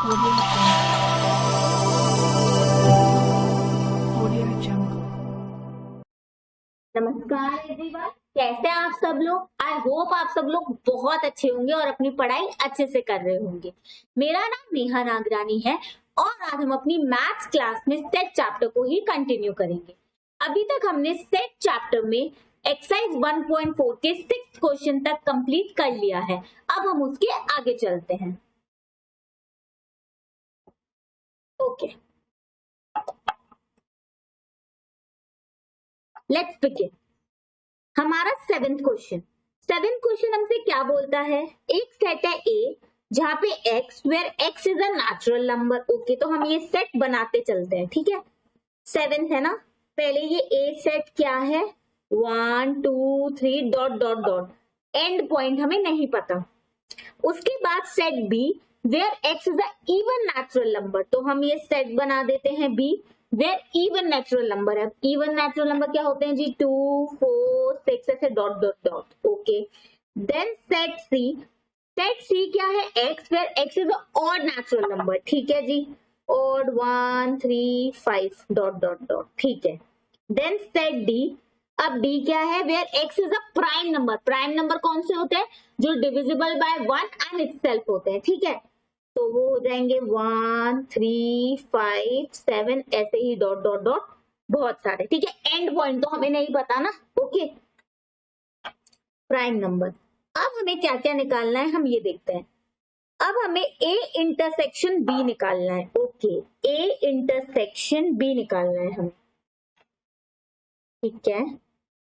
Audio Jungle. नमस्कार everyone, कैसे हैं आप सब लोग। आई होप आप सब लोग बहुत अच्छे होंगे और अपनी पढ़ाई अच्छे से कर रहे होंगे। मेरा नाम नेहा नागरानी है और आज हम अपनी मैथ्स क्लास में सेट चैप्टर को ही कंटिन्यू करेंगे। अभी तक हमने सेट चैप्टर में एक्सरसाइज 1.4 के 6th क्वेश्चन तक कंप्लीट कर लिया है। अब हम उसके आगे चलते हैं। Okay, let's begin. हमारा 7th क्वेश्चन हमसे क्या बोलता है। एक सेट है ए जहां पे x where x is a natural number. Okay, तो हम ये सेट बनाते चलते हैं। ठीक है, 7th है ना। पहले ये ए सेट क्या है, 1 2 3 dot dot dot, end point हमें नहीं पता। उसके बाद set B where x is a even natural number, तो हम ये सेट बना देते हैं B where even natural number है। इवन नेचुरल नंबर क्या होते हैं जी, 2 4 6 ऐसे dot dot dot. Okay, then set C क्या है, x where x is a odd natural number. ठीक है जी, ऑड 1 3 5 डॉट डॉट डॉट। ठीक है, देन सेट डी। अब डी क्या है, where x is a prime number. Prime number कौन से होते हैं, जो डिविजिबल बाय 1 एंड इटसेल्फ होते हैं। ठीक है, तो वो हो जाएंगे 1 3 5 7 ऐसे ही डॉट डॉट डॉट बहुत सारे। ठीक है, एंड पॉइंट तो हमें नहीं पता ना। Okay, prime number. अब हमें क्या क्या निकालना है हम ये देखते हैं। अब हमें ए इंटरसेक्शन बी निकालना है। ओके, ए इंटरसेक्शन बी निकालना है हमें। ठीक है,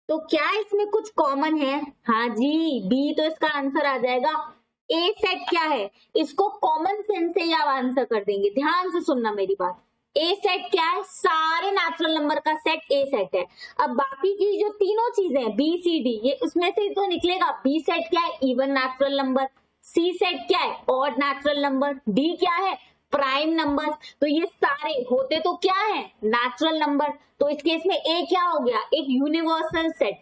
तो क्या इसमें कुछ कॉमन है। हाँ जी, बी, तो इसका आंसर आ जाएगा। ए सेट क्या है, इसको कॉमन सेंस से ही आप आंसर कर देंगे। ध्यान से सुनना मेरी बात। ए सेट क्या है, सारे नेचुरल नंबर का सेट ए सेट है। अब बाकी की जो तीनों चीजें हैं बी सी डी, ये उसमें से तो निकलेगा। बी सेट क्या है, इवन नेचुरल नंबर। सी सेट क्या है, ऑड नेचुरल नंबर। डी क्या है, प्राइम नंबर। तो ये सारे होते तो क्या है, नेचुरल नंबर। तो इस केस में ए क्या हो गया, एक यूनिवर्सल सेट।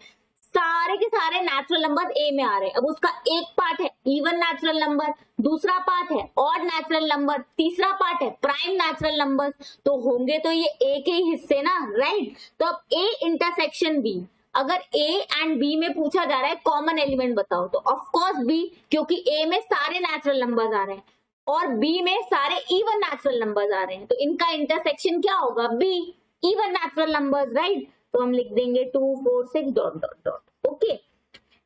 सारे के सारे नेचुरल नंबर ए में आ रहे हैं। अब उसका एक पार्ट है इवन नेचुरल नंबर, दूसरा पार्ट है ऑड नेचुरल नंबर, तीसरा पार्ट है प्राइम नेचुरल नंबर। तो होंगे तो ये ए के ही हिस्से ना, राइट। तो अब ए इंटरसेक्शन बी, अगर ए एंड बी में पूछा जा रहा है कॉमन एलिमेंट बताओ, तो ऑफ कोर्स बी, क्योंकि ए में सारे नेचुरल नंबर्स आ रहे हैं और बी में सारे इवन नेचुरल नंबर्स आ रहे हैं। तो इनका इंटरसेक्शन क्या होगा, B, even natural numbers, right. तो हम लिख देंगे 2 4 6 dot dot dot. Okay,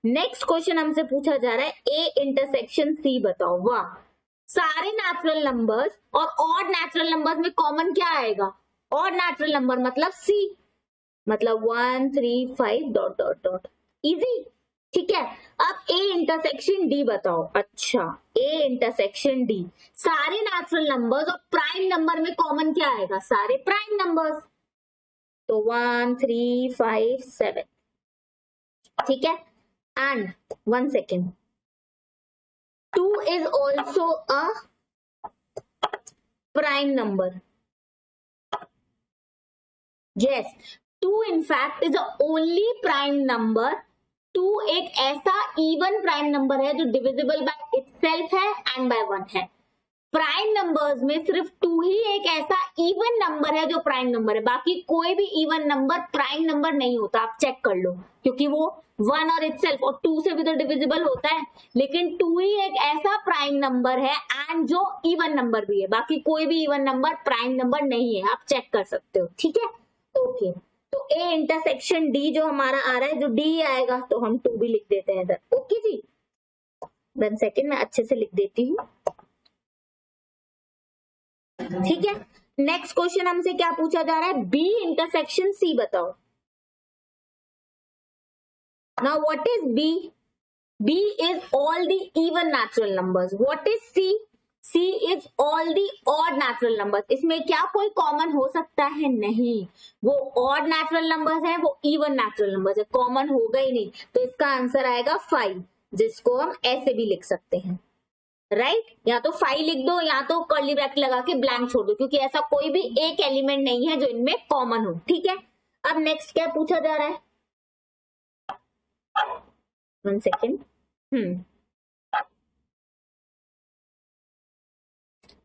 next question हमसे पूछा जा रहा है ए इंटरसेक्शन सी बताओ। वाह, सारे नेचुरल नंबर्स और ऑड नेचुरल नंबर्स में कॉमन क्या आएगा, ऑड नेचुरल नंबर मतलब सी, मतलब 1 3 5 डॉट डॉट डॉट। इजी। ठीक है, अब ए इंटरसेक्शन डी बताओ। अच्छा, ए इंटरसेक्शन डी, सारे नेचुरल नंबर्स और प्राइम नंबर में कॉमन क्या आएगा, सारे प्राइम नंबर्स। तो 1 3 5 7। ठीक है, and 1 second, 2 is also a prime number. Yes, 2 in fact is the only prime number. 2 एक ऐसा इवन प्राइम नंबर है जो डिविजिबल बाय इटसेल्फ है एंड बाय 1 है। प्राइम नंबर्स में सिर्फ 2 ही एक ऐसा इवन नंबर है जो प्राइम नंबर है, बाकी कोई भी इवन नंबर प्राइम नंबर नहीं होता। आप चेक कर लो, क्योंकि वो 1 और इटसेल्फ और 2 से भी तो डिविजिबल होता है, लेकिन 2 ही एक ऐसा प्राइम नंबर है एंड जो इवन नंबर भी है, बाकी कोई भी इवन नंबर प्राइम नंबर नहीं है। आप चेक कर सकते हो। ठीक है, ओके। तो ए इंटरसेक्शन डी जो हमारा आ रहा है, जो डी आएगा तो हम 2 भी लिख देते हैं इधर। ओके जी, 1 सेकेंड, मैं अच्छे से लिख देती हूँ। ठीक है, नेक्स्ट क्वेश्चन हमसे क्या पूछा जा रहा है, बी इंटरसेक्शन सी बताओ। Now what is B, B is all the even natural numbers. What is C, C is all the odd natural numbers. इसमें क्या कोई कॉमन हो सकता है, नहीं, वो ऑड नेचुरल नंबर्स है, वो इवन नेचुरल नंबर्स है, कॉमन होगा ही नहीं। तो इसका आंसर आएगा 5, जिसको हम ऐसे भी लिख सकते हैं, राइट। या तो 5 लिख दो या तो कर्ली ब्रैकेट लगा के ब्लैंक छोड़ दो, क्योंकि ऐसा कोई भी एक एलिमेंट नहीं है जो इनमें कॉमन हो। ठीक है, अब नेक्स्ट क्या पूछा जा रहा है, 1 सेकेंड।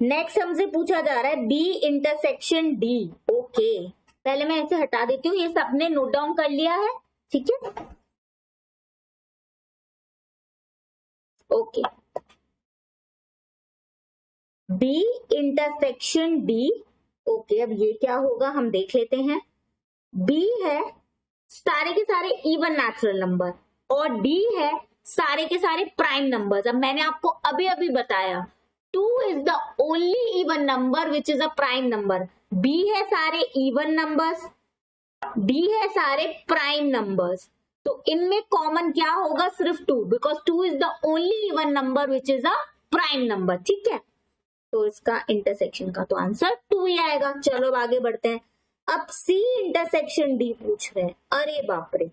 नेक्स्ट हमसे पूछा जा रहा है बी इंटरसेक्शन डी। ओके, पहले मैं ऐसे हटा देती हूँ, ये सबने नोट डाउन कर लिया है, ठीक है। Okay, B intersection D. Okay, अब ये क्या होगा हम देख लेते हैं। बी है सारे के सारे इवन नेचुरल नंबर और डी है सारे के सारे प्राइम नंबर्स। अब मैंने आपको अभी अभी बताया 2 is the only even number which is a prime number. B है सारे इवन नंबर्स, डी है सारे प्राइम नंबर्स, तो इनमें कॉमन क्या होगा, सिर्फ 2, because 2 is the only even number which is a prime number, ठीक है। तो इसका इंटरसेक्शन का तो आंसर 2 ही आएगा। चलो अब आगे बढ़ते हैं। अब सी इंटरसेक्शन डी पूछ रहे हैं। अरे बाप रे,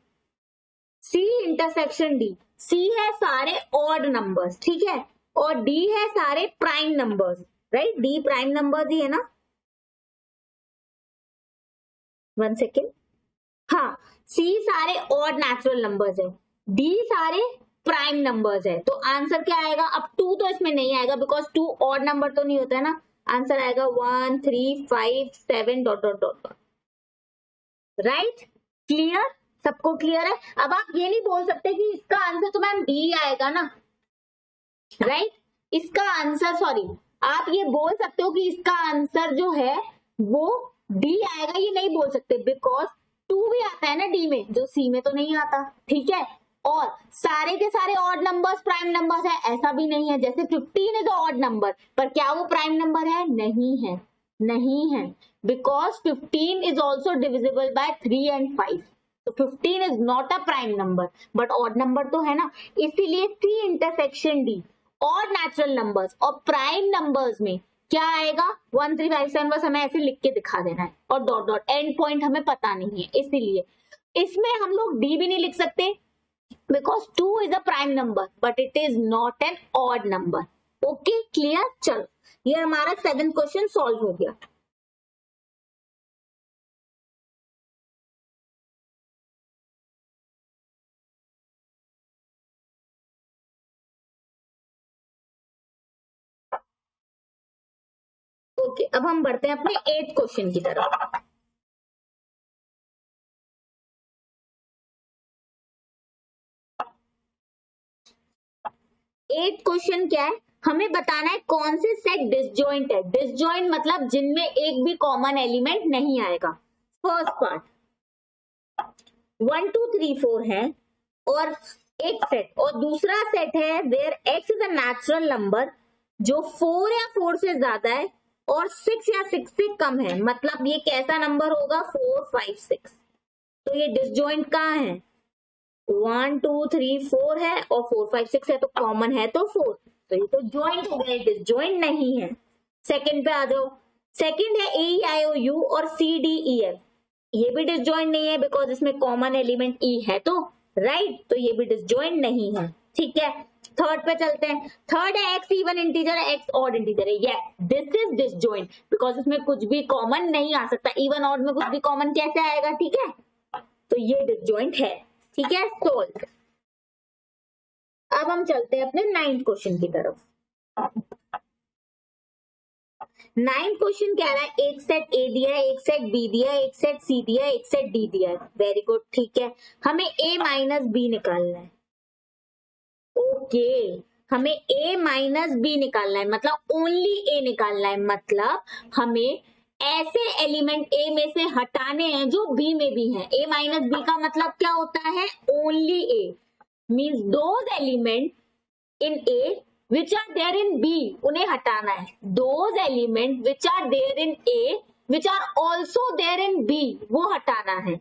सी इंटरसेक्शन डी। सी है सारे ऑड नंबर्स, ठीक है, और डी है सारे prime numbers, right. D prime numbers ही है ना। 1 सेकेंड। हाँ, सी सारे ऑड नेचुरल नंबर्स है, डी सारे प्राइम नंबर्स है, तो आंसर क्या आएगा। अब 2 तो इसमें नहीं आएगा बिकॉज 2 ऑड नंबर तो नहीं होता है ना। आंसर आएगा 1 3 5 7 dot dot dot, right. Clear, सबको क्लियर है। अब आप ये नहीं बोल सकते कि इसका आंसर तो मैम डी आएगा ना, राइट। इसका आंसर, सॉरी, आप ये बोल सकते हो कि इसका आंसर जो है वो डी आएगा, ये नहीं बोल सकते बिकॉज 2 भी आता है ना डी में, जो सी में तो नहीं आता, ठीक है। और सारे के सारे ऑड नंबर्स प्राइम नंबर्स है, ऐसा भी नहीं है। जैसे 15 इज ऑड नंबर, पर क्या वो प्राइम नंबर है, नहीं है, नहीं है, because 15 is also divisible by 3 and 5, तो 15 is not a prime number, but odd number तो है ना। इसीलिए C intersection D, odd natural numbers और प्राइम नंबर्स में क्या आएगा, 1 3 5 7, बस हमें ऐसे लिख के दिखा देना है, और डॉट डॉट, एंड पॉइंट हमें पता नहीं है, इसीलिए इसमें हम लोग डी भी नहीं लिख सकते because 2 is a prime number but it is not an odd number. Okay, clear? चलो, ये हमारा 7th क्वेश्चन सॉल्व हो गया। ओके, अब हम बढ़ते हैं अपने 8th क्वेश्चन की तरफ। एट क्वेश्चन क्या है, हमें बताना है कौन से सेट डिसजॉइंट है। डिसजॉइंट मतलब जिनमें एक भी कॉमन एलिमेंट नहीं आएगा। फर्स्ट पार्ट 1 2 3 4 है और एक सेट, और दूसरा सेट है where x is a natural number जो 4 या 4 से ज्यादा है और 6 या 6 से कम है। मतलब ये कैसा नंबर होगा, 4 5 6। तो ये डिसजॉइंट कहाँ है, 1 2 3 4 है और 4 5 6 है, तो कॉमन है तो 4, तो ये तो ज्वाइंट हो गया, डिसजॉइंट नहीं है। सेकंड पे आ जाओ। सेकंड है AEIOU और CDEF, ये भी डिसजॉइंट नहीं है बिकॉज इसमें कॉमन एलिमेंट E है, तो राइट, तो ये भी डिसजॉइंट नहीं है, ठीक है। थर्ड पे चलते हैं। थर्ड है X इवन इंटीजर है, X ऑड इंटीजर है, yes this is disjoint because इसमें कुछ भी कॉमन नहीं आ सकता। इवन ऑड में कुछ भी कॉमन कैसे आएगा, ठीक है, तो ये डिसजॉइंट है, ठीक है, सोल्व। अब हम चलते हैं अपने 9th क्वेश्चन की तरफ। 9th क्वेश्चन कह रहा है एक सेट A दिया है, एक सेट B दिया है, एक सेट C दिया है, एक सेट D दिया है। वेरी गुड, ठीक है, हमें A माइनस B निकालना है। ओके, हमें A माइनस B निकालना है, मतलब ओनली A निकालना है, मतलब हमें ऐसे एलिमेंट A में से हटाने हैं जो B में भी हैं। A माइनस B का मतलब क्या होता है, only A means those element in A which are there in B, उन्हें हटाना है। Those element which are there in A which are also there in B, वो हटाना है।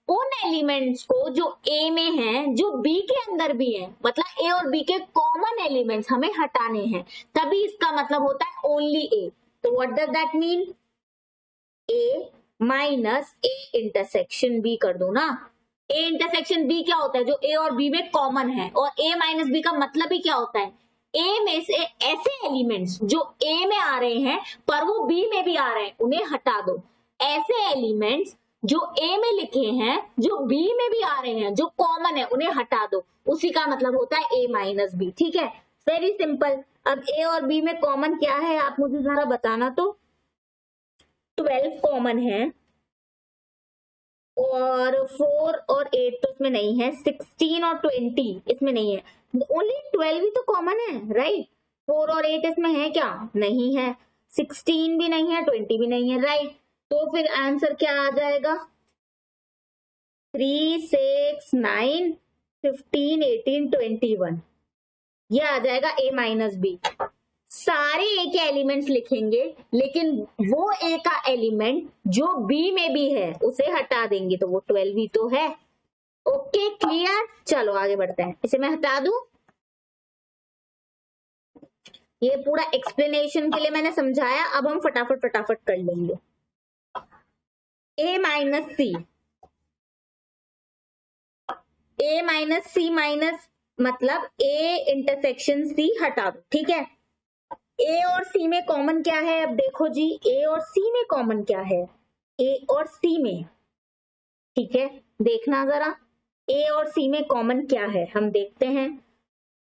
उन एलिमेंट्स को जो A में हैं जो B के अंदर भी हैं, मतलब A और B के कॉमन एलिमेंट्स हमें हटाने हैं, तभी इसका मतलब होता है ओनली A। तो what does that mean, A minus A intersection B कर दो ना। A इंटरसेक्शन B क्या होता है, जो A और B में कॉमन है, और A माइनस B का मतलब ही क्या होता है, A में से ऐसे एलिमेंट्स जो A में आ रहे हैं पर वो B में भी आ रहे हैं, उन्हें हटा दो। ऐसे एलिमेंट्स जो A में लिखे हैं जो B में भी आ रहे हैं, जो कॉमन है, उन्हें हटा दो। उसी का मतलब होता है A माइनस B, ठीक है, वेरी सिंपल। अब ए और बी में कॉमन क्या है आप मुझे जरा बताना तो। 12 कॉमन है और 4 और 8 तो इसमें नहीं है, 16 और 20 इसमें नहीं है, ओनली 12 ही तो कॉमन है राइट। 4 और 8 इसमें है क्या, नहीं है, 16 भी नहीं है, 20 भी नहीं है राइट। तो फिर आंसर क्या आ जाएगा, 3, 6, 9, 15, 18, 21, ये आ जाएगा ए माइनस बी। सारे ए के एलिमेंट्स लिखेंगे लेकिन वो ए का एलिमेंट जो बी में भी है उसे हटा देंगे तो वो 12 ही तो है। ओके क्लियर, चलो आगे बढ़ते हैं। इसे मैं हटा दूं, ये पूरा एक्सप्लेनेशन के लिए मैंने समझाया, अब हम फटाफट कर लेंगे। ए माइनस सी, ए माइनस सी माइनस मतलब ए इंटरसेक्शन सी हटा दो, ठीक है। ए और सी में कॉमन क्या है, अब देखो जी ए और सी में कॉमन क्या है, ए और सी में, ठीक है देखना जरा ए और सी में कॉमन क्या है, हम देखते हैं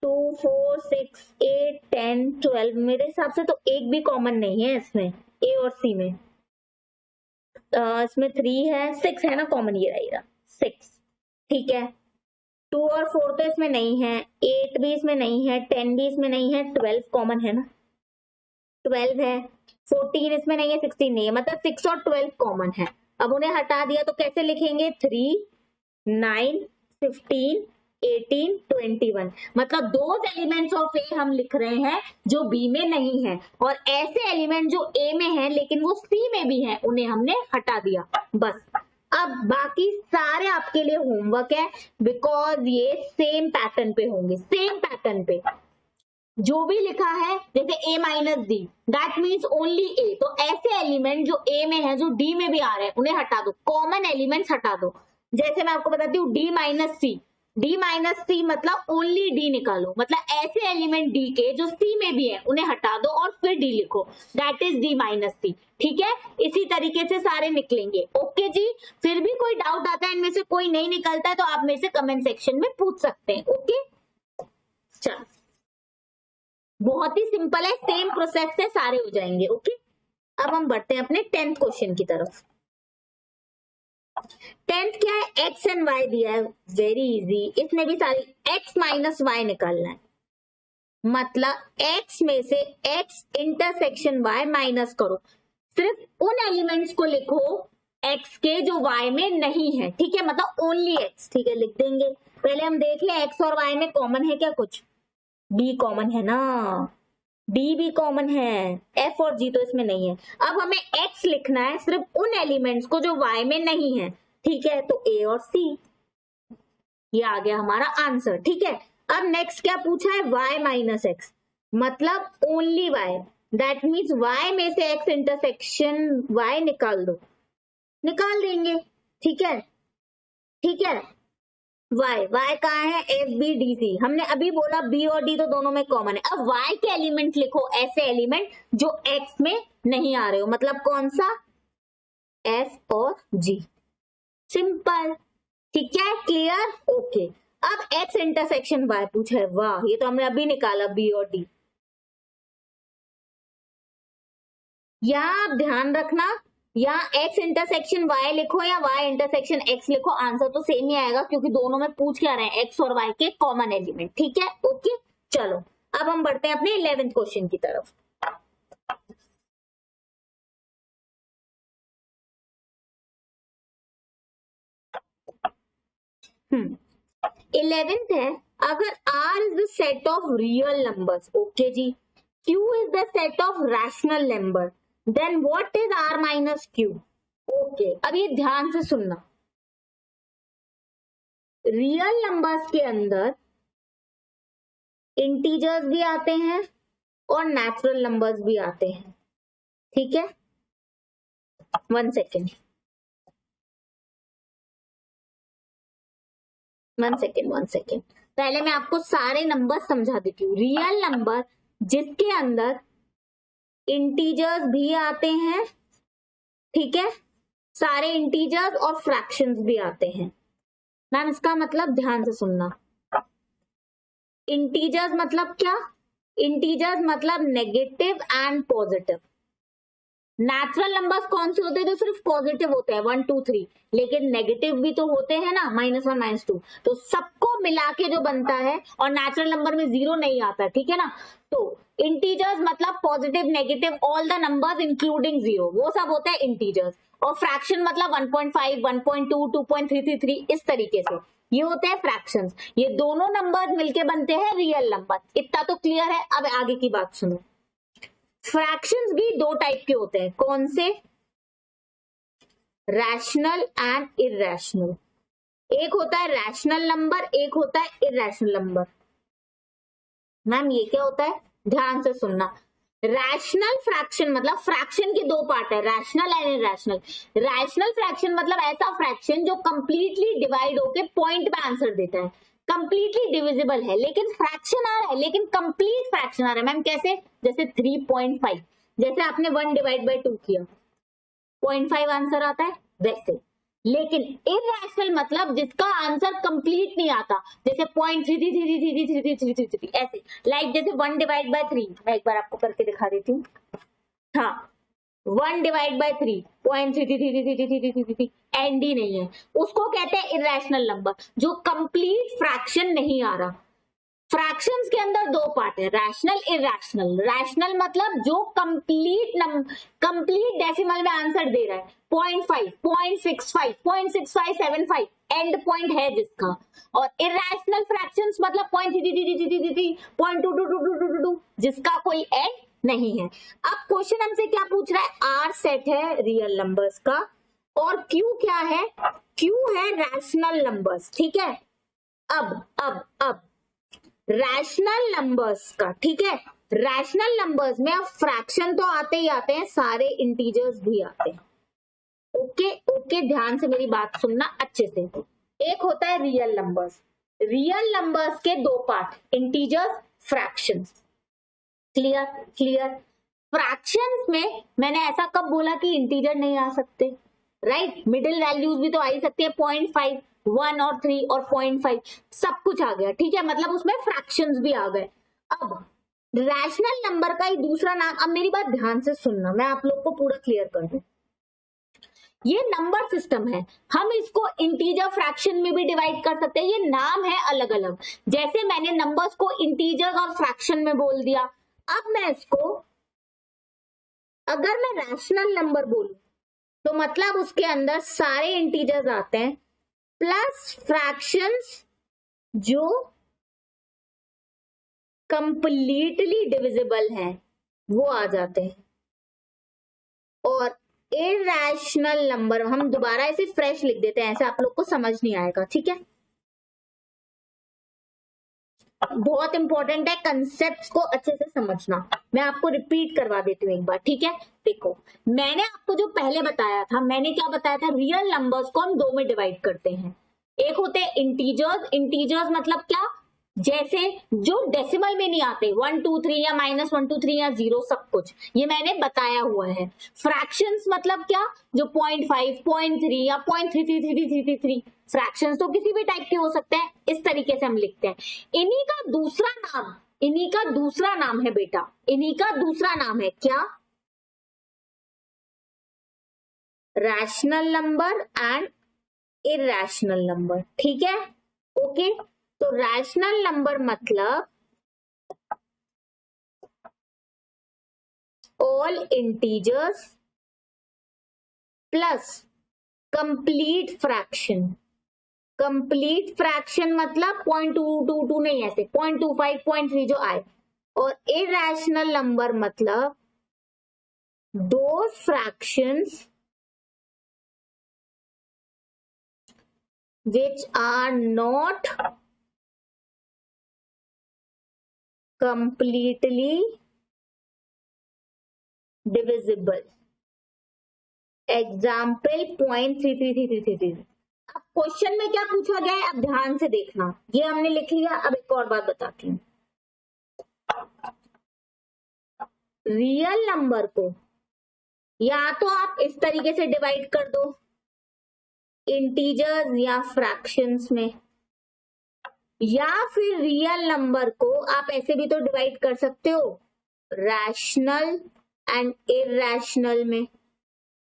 2, 4, 6, 8, 10, 12, मेरे हिसाब से तो एक भी कॉमन नहीं है इसमें ए और सी में। इसमें 3 है, 6 है ना कॉमन, ये रहेगा 6, ठीक है। 2 और 4 तो इसमें नहीं है, 8 भी इसमें नहीं है, 10 भी इसमें नहीं है, 12 कॉमन है ना, 12 है, 14 इसमें नहीं है, 16 नहीं है, मतलब 6 और 12 कॉमन है। अब उन्हें हटा दिया तो कैसे लिखेंगे, 3, 9, 15, 18, 21, मतलब दो एलिमेंट्स ऑफ ए हम लिख रहे हैं जो बी में नहीं है, और ऐसे एलिमेंट जो ए में है लेकिन वो सी में भी है उन्हें हमने हटा दिया बस। अब बाकी सारे आपके लिए होमवर्क है, बिकॉज ये सेम पैटर्न पे होंगे, सेम पैटर्न पे जो भी लिखा है, जैसे a minus D that means only A, तो ऐसे एलिमेंट जो a में है जो d में भी आ रहे हैं उन्हें हटा दो, कॉमन एलिमेंट्स हटा दो। जैसे मैं आपको बताती हूँ d माइनस सी मतलब ओनली d निकालो, मतलब ऐसे एलिमेंट d के जो c में भी है उन्हें हटा दो और फिर d लिखो, दैट इज d माइनस सी, ठीक है। इसी तरीके से सारे निकलेंगे। ओके जी, फिर भी कोई डाउट आता है इनमें से कोई नहीं निकलता है तो आप मेरे से कमेंट सेक्शन में पूछ सकते हैं। ओके चलो, बहुत ही सिंपल है, सेम प्रोसेस से सारे हो जाएंगे। ओके अब हम बढ़ते हैं अपने 10th क्वेश्चन की तरफ। 10th क्या है, x एंड y दिया है, वेरी इजी, इसमें भी सारी x माइनस y निकालना है, मतलब x में से x इंटरसेक्शन y माइनस करो, सिर्फ उन एलिमेंट्स को लिखो x के जो y में नहीं है, ठीक है, मतलब ओनली x, ठीक है लिख देंगे। पहले हम देख लें x और y में कॉमन है क्या, कुछ b कॉमन है ना, b भी कॉमन है, f और g तो इसमें नहीं है। अब हमें x लिखना है सिर्फ उन एलिमेंट्स को जो y में नहीं है, ठीक है, तो a और c, ये आ गया हमारा आंसर, ठीक है। अब नेक्स्ट क्या पूछा है, y माइनस एक्स, मतलब only y, that means y में से x इंटरसेक्शन y निकाल दो, निकाल देंगे, ठीक है, ठीक है। y कहाँ है, एफ बी डी सी, हमने अभी बोला b और d तो दोनों में कॉमन है। अब y के एलिमेंट लिखो, ऐसे एलिमेंट जो x में नहीं आ रहे हो, मतलब कौन सा, f और g, सिंपल, ठीक है क्लियर। ओके अब x इंटरसेक्शन y पूछा है, वाह ये तो हमने अभी निकाला b और d। यहाँ आप ध्यान रखना, या x इंटरसेक्शन y लिखो या y इंटरसेक्शन x लिखो, आंसर तो सेम ही आएगा क्योंकि दोनों में पूछ क्या रहे हैं, x और y के कॉमन एलिमेंट, ठीक है। ओके चलो अब हम बढ़ते हैं अपने 11th क्वेश्चन की तरफ। इलेवेंथ है, अगर r is the set of real numbers, okay जी, q is the set of rational number, then what is r minus q। Okay अब ये ध्यान से सुनना, रियल नंबर्स के अंदर इंटीजर्स भी आते हैं और नेचुरल नंबर्स भी आते हैं, ठीक है। 1 सेकेंड, 1 सेकेंड, पहले मैं आपको सारे नंबर समझा देती हूँ। रियल नंबर जिसके अंदर इंटीजर्स भी आते हैं, ठीक है, सारे इंटीजर्स और फ्रैक्शंस भी आते हैं। मैम इसका मतलब ध्यान से सुनना, इंटीजर्स मतलब क्या, इंटीजर्स मतलब negative and positive. Natural numbers कौन से होते हैं? जो सिर्फ पॉजिटिव होते हैं 1 2 3, लेकिन नेगेटिव भी तो होते हैं ना, -1 -2। तो सबको मिला के जो बनता है, और नेचुरल नंबर में जीरो नहीं आता, ठीक है ना। तो इंटीजर्स मतलब positive, negative, all the numbers including zero, वो सब होते हैं इंटीजर्स। और फ्रैक्शन मतलब 1.5 1.2 2.333 इस तरीके से ये होते हैं फ्रैक्शंस। ये दोनों नंबर मिलके बनते हैं रियल नंबर। इतना तो क्लियर है। अब आगे की बात सुनो। फ्रैक्शंस भी दो टाइप के होते हैं। कौन से? Rational and irrational. एक होता है रैशनल नंबर, एक होता है इरैशनल नंबर। मैम ये क्या होता है? ध्यान से सुनना। रैशनल फ्रैक्शन मतलब फ्रैक्शन के दो पार्ट है, rational and irrational. Rational fraction मतलब ऐसा फ्रैक्शन जो कंप्लीटली डिवाइड होके पॉइंट पे आंसर देता है, कंप्लीटली डिविजिबल है, लेकिन फ्रैक्शन आ रहा है, लेकिन कंप्लीट फ्रैक्शन आ रहा है। मैम कैसे? जैसे 3.5, जैसे आपने 1 डिवाइड बाय 2 किया 0.5 आंसर आता है वैसे। लेकिन इरैशनल मतलब जिसका आंसर कंप्लीट नहीं आता, जैसे 0.33333333 ऐसे। लाइक जैसे 1 डिवाइड बाय 3, मैं एक बार आपको करके दिखा देती हूँ। हाँ, 1 डिवाइड बाय 3 0.333333 एंड ही नहीं है, उसको कहते हैं इरैशनल नंबर, जो कंप्लीट फ्रैक्शन नहीं आ रहा। फ्रैक्शंस के अंदर दो पार्ट है, रैशनल इरैशनल। रैशनल मतलब जो कंप्लीट डेसिमल में आंसर दे रहा है, 0.5 0.65 0.6575 एंड पॉइंट है जिसका। और इरैशनल फ्रैक्शंस मतलब 0.333333 0.222222 जिसका कोई एंड नहीं है। अब क्वेश्चन हमसे क्या पूछ रहा है? आर सेट है रियल नंबर्स का, और क्यू क्या है? क्यू है रैशनल नंबर्स, ठीक है। अब रैशनल नंबर्स का, ठीक है। रैशनल नंबर्स में अब फ्रैक्शन तो आते ही आते हैं, सारे इंटीजर्स भी आते हैं। ओके, ध्यान से मेरी बात सुनना अच्छे से। एक होता है रियल नंबर्स। रियल नंबर्स के दो part, integers, fractions. Clear. Fractions में मैंने ऐसा कब बोला कि इंटीजर नहीं आ सकते? राइट, मिडिल वैल्यूज भी तो आ ही सकती है, 0.5 1 और 3 और 0.5 सब कुछ आ गया, ठीक है। मतलब उसमें फ्रैक्शंस भी आ गए। अब रैशनल नंबर का ही दूसरा नाम, अब मेरी बात ध्यान से सुनना, मैं आप लोग को पूरा क्लियर कर दूं। ये नंबर सिस्टम है, हम इसको इंटीजर फ्रैक्शन में भी डिवाइड कर सकते हैं, ये नाम है अलग अलग। जैसे मैंने नंबर्स को इंटीजर और फ्रैक्शन में बोल दिया, अब मैं इसको, अगर मैं रैशनल नंबर बोलूं तो मतलब उसके अंदर सारे इंटीजर्स आते हैं प्लस फ्रैक्शंस जो कंप्लीटली डिविजिबल हैं वो आ जाते हैं। और इरैशनल नंबर, हम दोबारा इसे फ्रेश लिख देते हैं, ऐसे आप लोग को समझ नहीं आएगा, ठीक है। बहुत इंपॉर्टेंट है, कंसेप्ट्स को अच्छे से समझना। मैं आपको रिपीट करवा देती हूँ एक बार, ठीक है। देखो, मैंने आपको जो पहले बताया था, मैंने क्या बताया था? रियल नंबर्स को हम दो में डिवाइड करते हैं। एक होते हैं इंटीजर्स। इंटीजर्स मतलब क्या? जैसे जो डेसिमल में नहीं आते, 1 2 3 या -1 2 3 या 0 सब कुछ, ये मैंने बताया हुआ है। फ्रैक्शंस मतलब क्या? जो 0.5 0.3 या 0.333333 फ्रैक्शंस तो किसी भी टाइप के हो सकते हैं, इस तरीके से हम लिखते हैं। इन्हीं का दूसरा नाम है बेटा, इन्हीं का दूसरा नाम है क्या? Rational number and irrational number, ठीक है। ओके, तो रैशनल नंबर मतलब all integers plus complete fraction. Complete fraction मतलब 0.222 नहीं, ऐसे 0.25 0.3 जो आए। और इरैशनल नंबर मतलब दो fractions which are not completely divisible. Example 0.333333। अब क्वेश्चन में क्या पूछा गया है, अब ध्यान से देखना। ये हमने लिख लिया, अब एक और बात बताती हूँ। रियल नंबर को या तो आप इस तरीके से डिवाइड कर दो, इंटीजर्स या फ्रैक्शंस में, या फिर रियल नंबर को आप ऐसे भी तो डिवाइड कर सकते हो, रैशनल एंड इरैशनल में,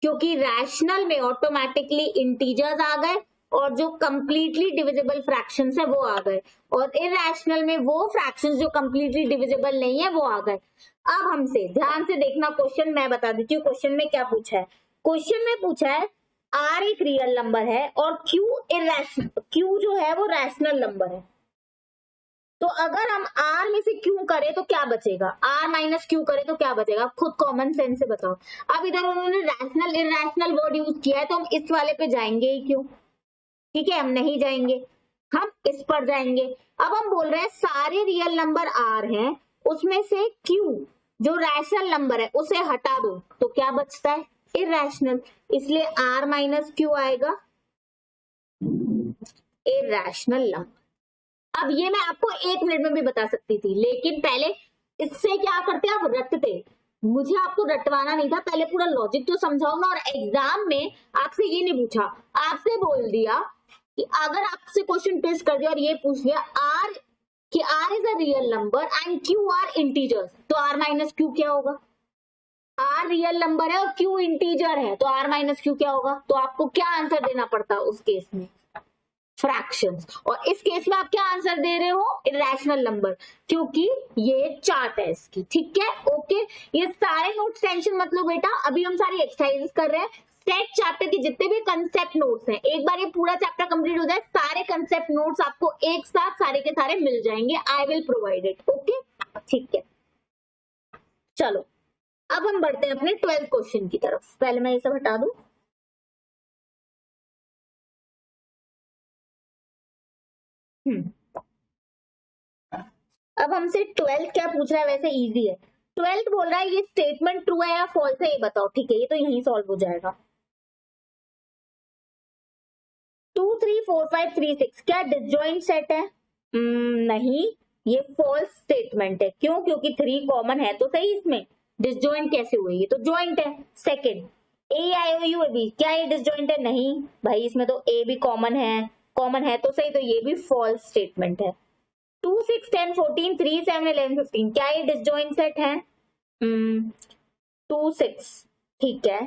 क्योंकि रैशनल में ऑटोमेटिकली इंटीजर्स आ गए और जो कंप्लीटली डिविजिबल फ्रैक्शंस है वो आ गए, और इरैशनल में वो फ्रैक्शंस जो कंप्लीटली डिविजिबल नहीं है वो आ गए। अब हमसे ध्यान से देखना, क्वेश्चन मैं बता देती हूँ क्वेश्चन में क्या पूछा है। क्वेश्चन में पूछा है आर एक रियल नंबर है और क्यू जो है वो रैशनल नंबर है। तो अगर हम r में से q करें तो क्या बचेगा, r माइनस क्यू करें तो क्या बचेगा, खुद कॉमन सेंस से बताओ। अब इधर उन्होंने रैशनल इरैशनल वर्ड यूज किया है तो हम इस वाले पे जाएंगे ही क्यों, ठीक है, हम नहीं जाएंगे, हम इस पर जाएंगे। अब हम बोल रहे हैं सारे रियल नंबर r हैं, उसमें से q जो रैशनल नंबर है उसे हटा दो तो क्या बचता है, इरैशनल, इसलिए r माइनस क्यू आएगा इरैशनल नंबर। अब ये मैं आपको 1 मिनट में भी बता सकती थी, लेकिन पहले इससे क्या करते आप रटते, मुझे आपको रटवाना नहीं था, पहले पूरा लॉजिक तो समझाओ ना। और एग्जाम में आपसे ये नहीं पूछा, आपसे बोल दिया कि अगर आपसे क्वेश्चन ट्विस्ट कर दिया और ये पूछ लिया आर कि R is a real number and Q are integers, तो आर माइनस क्यू क्या होगा, आर रियल नंबर है और क्यू इंटीजर है तो आर माइनस क्यू क्या होगा, तो आपको क्या आंसर देना पड़ता उस केस में, फ्रैक्शंस। और इस केस में आप क्या आंसर दे रहे हो, इरैशनल नंबर, क्योंकि ये चार्ट है इसकी, ठीक है, ओके। ये सारे नोट्स टेंशन मत लो बेटा, अभी हम सारी एक्सरसाइजेस कर रहे हैं, स्टेट चैप्टर के जितने भी कंसेप्ट नोट्स हैं, एक बार ये पूरा चैप्टर कंप्लीट हो जाए सारे कंसेप्ट नोट्स आपको एक साथ सारे के सारे मिल जाएंगे, I will provide it, okay, ठीक है। चलो अब हम बढ़ते हैं अपने 12th क्वेश्चन की तरफ, पहले मैं ये सब हटा दूं। अब हमसे 12th क्या पूछ रहा है, वैसे इजी है। 12th बोल रहा है ये स्टेटमेंट ट्रू है या फॉल्स है ये बताओ, ठीक है, ये तो यहीं सॉल्व हो जाएगा। 2 3 4 5 3 6 क्या डिसजॉइंट सेट है, नहीं, ये फॉल्स स्टेटमेंट है, क्यों, क्योंकि 3 कॉमन है तो सही, इसमें डिसजॉइंट कैसे हुई, ये तो जॉइंट है। Second, A I O U B, क्या ये डिसजॉइंट है, नहीं भाई, इसमें तो ए भी कॉमन है तो सही, तो ये भी फॉल्स स्टेटमेंट है। 2 6 10 14 3 7 11 15 क्या ये डिसजॉइंट सेट है, 2 6 ठीक है,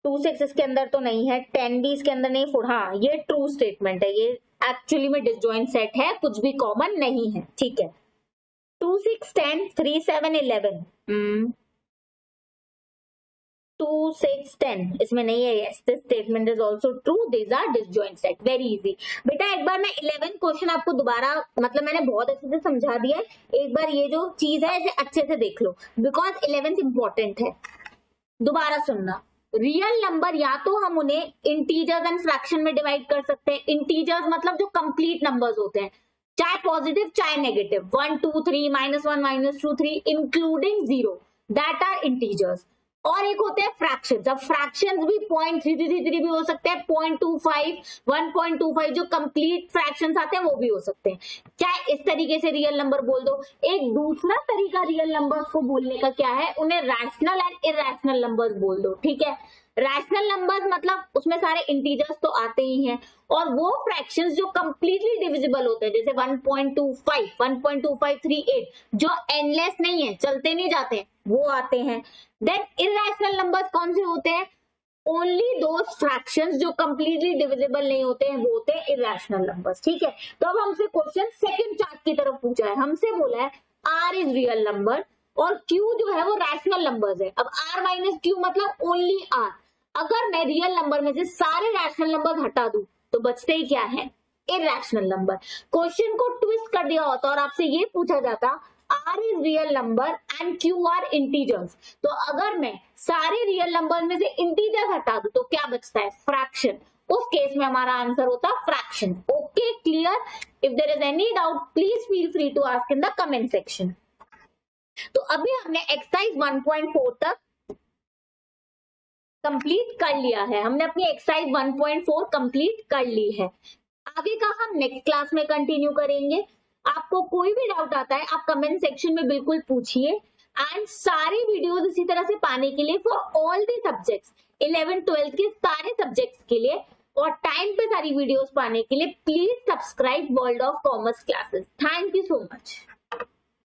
2 6 इसके अंदर तो नहीं है, 10 भी इसके अंदर नहीं, हाँ ये ट्रू स्टेटमेंट है, ये एक्चुअली में डिसजॉइंट सेट है, कुछ भी कॉमन नहीं है, ठीक है। 2 6 10 3 7 11 2 6 10 इसमें नहीं है, yes this statement is also true, these are disjoint set, very easy। बेटा एक बार मैं 11 क्वेश्चन आपको दोबारा, मतलब मैंने बहुत अच्छे से समझा दिया है, एक बार ये जो चीज है इसे अच्छे से देख लो, बिकॉज 11th इंपॉर्टेंट है, दोबारा सुनना। रियल नंबर या तो हम उन्हें इंटीजर्स एंड फ्रैक्शन में डिवाइड कर सकते हैं, इंटीजर्स मतलब जो कंप्लीट नंबर्स होते हैं, चाहे पॉजिटिव चाहे negative, 1 2 3 -1 -2 3 including 0, that are integers. और एक होते हैं फ्रैक्शंस, अब फ्रैक्शंस भी 0.333 भी हो सकते हैं, 0.25 1.25 जो कंप्लीट फ्रैक्शंस आते हैं वो भी हो सकते हैं, चाहे इस तरीके से रियल नंबर बोल दो। एक दूसरा तरीका रियल नंबर्स को बोलने का क्या है, उन्हें रैशनल एंड इरैशनल नंबर्स बोल दो, ठीक है। रैशनल नंबर्स मतलब उसमें सारे इंटीजर्स तो आते ही हैं, और वो फ्रैक्शंस जो कंप्लीटली डिविजिबल होते हैं, जैसे 1.25 1.2538 जो एंडलेस नहीं है, चलते नहीं जाते, वो आते हैं। देन इरैशनल नंबर्स कौन से होते हैं, ओनली दोस फ्रैक्शंस जो कंप्लीटली डिविजिबल नहीं होते हैं, वो होते हैं इरैशनल नंबर्स, ठीक है। तो अब हमसे क्वेश्चन सेकंड चार्ट की तरफ पूछा है, हमसे बोला है आर इज रियल नंबर और क्यू जो है वो रैशनल नंबर्स है। अब आर माइनस क्यू मतलब ओनली आर, अगर मैं रियल नंबर में से सारे रैशनल नंबर हटा दूं तो बचते ही क्या है, इरैशनल नंबर। क्वेश्चन को ट्विस्ट कर दिया होता और आपसे ये पूछा जाता R is real number and Q are integers, तो अगर मैं सारे रियल नंबर में से इंटीजर हटा दूं तो क्या बचता है, फ्रैक्शन, उस केस में हमारा आंसर होता fraction. Okay clear, if there is any doubt please feel free to ask in the comment section. तो अभी हमने एक्सरसाइज 1.4 तक कंप्लीट कर लिया है, हमने अपनी एक्सरसाइज 1.4 कंप्लीट कर ली है, आगे का हम नेक्स्ट क्लास में कंटिन्यू करेंगे। आपको कोई भी डाउट आता है आप कमेंट सेक्शन में बिल्कुल पूछिए, एंड सारे वीडियोस इसी तरह से पाने के लिए फॉर ऑल द सब्जेक्ट्स 11 12 के सारे सब्जेक्ट्स के लिए और टाइम पे सारी वीडियोस पाने के लिए please subscribe world of commerce classes. Thank you so much.